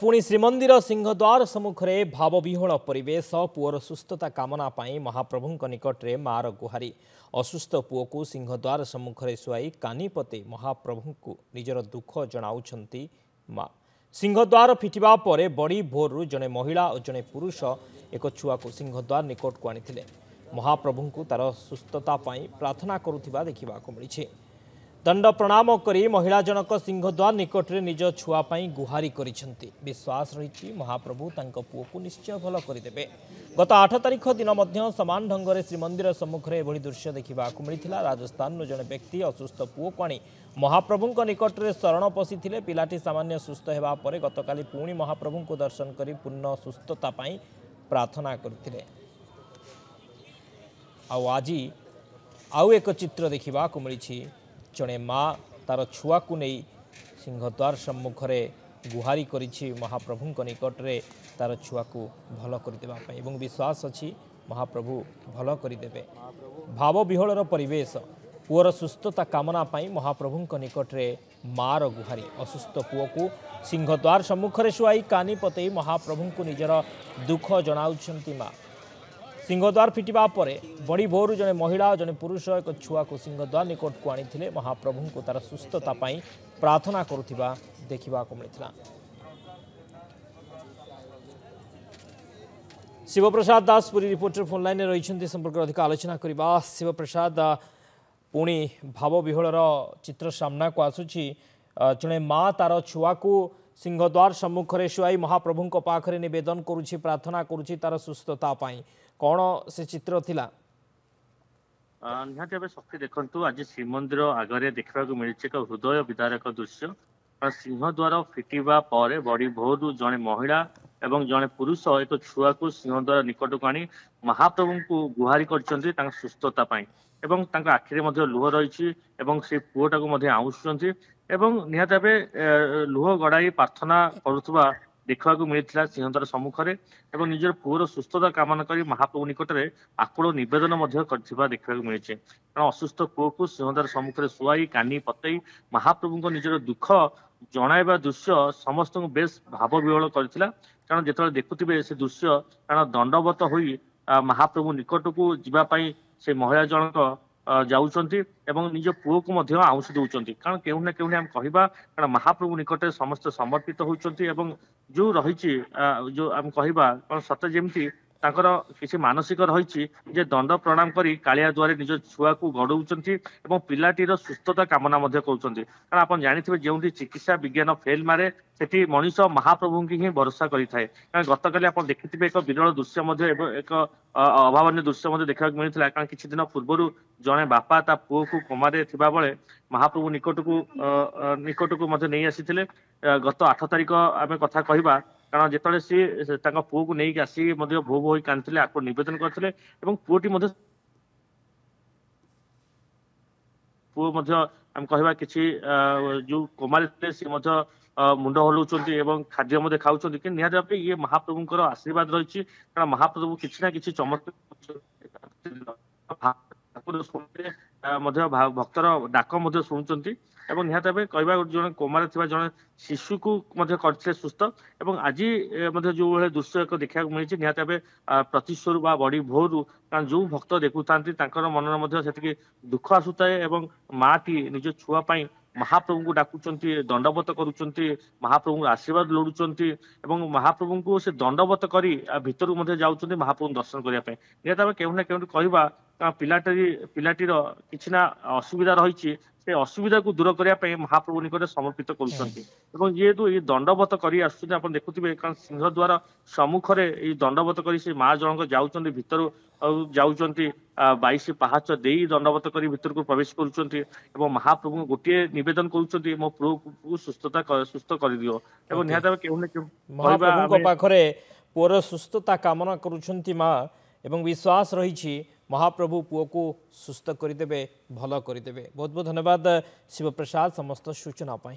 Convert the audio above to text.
पुणी श्रीमंदिर सिंहद्वार सम्मुखें भावविह्वल परिवेश पुअर सुस्थता कामना पाई महाप्रभु निकट में मार गुहारी असुस्थ पुओ को सिंहद्वार सम्मुखें शुआई कानीपते महाप्रभु को निजर दुख जनाउछंती माँ। सिंहद्वार फिटिबा परे बड़ी भोरु जने महिला और जने पुरुष एक छुआ को सिंहद्वार निकट को आनी महाप्रभु को तार सुस्थता पाई प्रार्थना करुथिबा देखिबाको मिलिछि। दंड प्रणाम करी महिला जनक सिंहद्वार निकट में निज छुआपाई गुहारी करिसेंती। विश्वास रही महाप्रभु तांको पुओ को निश्चय भल करदेवे। गत 8 तारिख दिन मध्य समान ढंग से श्रीमंदिर सम्मुखें एभली दृश्य देखिबाको मिलिथिला। राजस्थान जड़े व्यक्ति असुस्थ पुओ को आनी महाप्रभु निकट में शरण पशिथिले। पिलाटी सामान्य सुस्थ हेबा परे गतकाली पुणी महाप्रभु को दर्शन करी पूर्ण सुस्थता पाई प्रार्थना करथिले। आज आउ एक चित्र देखिबाको मिलिछि। जड़े माँ तार छुआ को नहीं सिंहद्वार सम्मुखें गुहारी करिछि महाप्रभु निकट में तार छुआ को भल करदेवाई एवं विश्वास अच्छी महाप्रभु भल करदेवे। भाव विह्वल परिवेश पुअर सुस्थता कामना पाई महाप्रभु निकट में मार गुहारी असुस्थ पुओ को सिंहद्वार सम्मुखें शुआई कानी पतई महाप्रभु को निजर दुख जनाउछंती माँ। सिंहद्वार फिटिबा परे बड़ी भोरु जने महिला और जने पुरुष एक छुआ को सिंहद्वार निकट को आनी महाप्रभु को तार सुस्थता पाई प्रार्थना करुथिबा देखिबाको मिलिथिला। शिवप्रसाद दास पुरी रिपोर्टर फोन लाइन में रही संपर्क अधिक आलोचना करबा। शिवप्रसाद पुणी भाव विह्वलर चित्र सामना को आसुची। जने माँ तार छुआ को सिंहद्वार सम्मुखें शुआई महाप्रभु पाखरे निवेदन करुछि प्रार्थना करुछि तार सुस्थता पाई कौन से चित्र थिला? निहाती शक्ति देखु आज श्रीमंदिर आगे देखा मिली एक हृदय विदारक दृश्य। सिंहद्वार फिटिबा परे बड़ी भोरु जड़े महिला एवं जड़े पुरुष एक छुआ को सिंहद्वार निकट को आनी महाप्रभु को गुहारी कर सुस्थता पाई एवं आखिरे लुह रही से पुओटा को आउसुंट निहाती भाव लुह गड़ाई प्रार्थना करुवा देखा मिलता सिंहद्वार सम्मुखें एवं निजर पुअर सुस्थता कामना कर महाप्रभु निकट में आकुल नवेदन देखा मिली। कारण असुस्थ पुओ को सिंहद्वार सम्मुखें शुआई कानी पतई महाप्रभु निजर दुख जणाइबा दृश्य समस्त बेस भाव विह्वल करथिला। कारण जिते देखुवे से दृश्य कारण दंडवत होई महाप्रभु निकट को जीवाई से महिला जनक जाउछंती एवं निज पुओ को मध्य आउंस दउछंती। कारण केउ ना केउ हम कहबा कारण महाप्रभु निकट समस्त समर्पित होउछंती एवं जो रही जो आम कहबा कारण सत जेमती तांकर किसी मानसिक रही जे दंड प्रणाम करी कालिया द्वारे निज छुआ को गड़ौंट एवं पिलाटीर सुस्थता कामना करुँच। कारण आप जानते जो चिकित्सा विज्ञान फेल मारे सेठी मनीष महाप्रभु की ही भरोसा करें। गतकाली आप देखिथे एक विरल दृश्य एक अभावन दृश्य देखा मिलता। कारण किसी दिन पूर्व जड़े बापा ता पुओ को कोमारे थिबा बेले महाप्रभु निकट को नहीं आसी गत 8 तारिख आम कथा कहवा। कारण जिते सी पुओ को लेकिन आसी भो भो हो कांदे आपको नवेदन करते पुओटी पुओ आम कहवा किसी जो कोमारे सी मुंड हलाउं खाद्य खाऊँ कि निहत भाव ये महाप्रभुंर आशीर्वाद रही। कारण महाप्रभु किसी ना कि चमत्कार भक्तर डाक शुणुंट एवं निहत भाव कहवा जड़े कोमारे थिबा जड़े शिशु को करते सुस्थ एवं आज जो भाई दृश्य एक देखा मिली। निहत भाव प्रतिश्वर बा बड़ी भोरु कारण जो भक्त देखु मन से दुख आसुए एवं माटी निज छुआपाई महाप्रभु को डाकुंट दंडवत करुँच महाप्रभु आशीर्वाद लोड़ुंट एवं महाप्रभु को से दंडवत करी भितर जाऊँ महाप्रभु दर्शन करने। निहत भाव केउ ना केउ कहवा पिलाटीर किसी ना असुविधा रही से असुविधा को दूर करने महाप्रभु निकट समर्पित करुँच। जेहेतु ये दंडवत कर देखुवे कारण सिंहद्वार सम्मुखें दंडवत कर माँ जनक जाऊँ भीतर जाऊँ 22 पाहाच दे दंडवत कर भीतर को प्रवेश करुँच महाप्रभु गोटे नवेदन करुँच मो पुओ को सुस्थ कर दियो एवं निहत पाखरे पुअर सुस्थता कामना करुछंती माँ एवं विश्वास रही महाप्रभु पुओ को सुस्थ करदेवे भल करदेवे। बहुत बहुत धन्यवाद शिवप्रसाद समस्त सूचना पाई।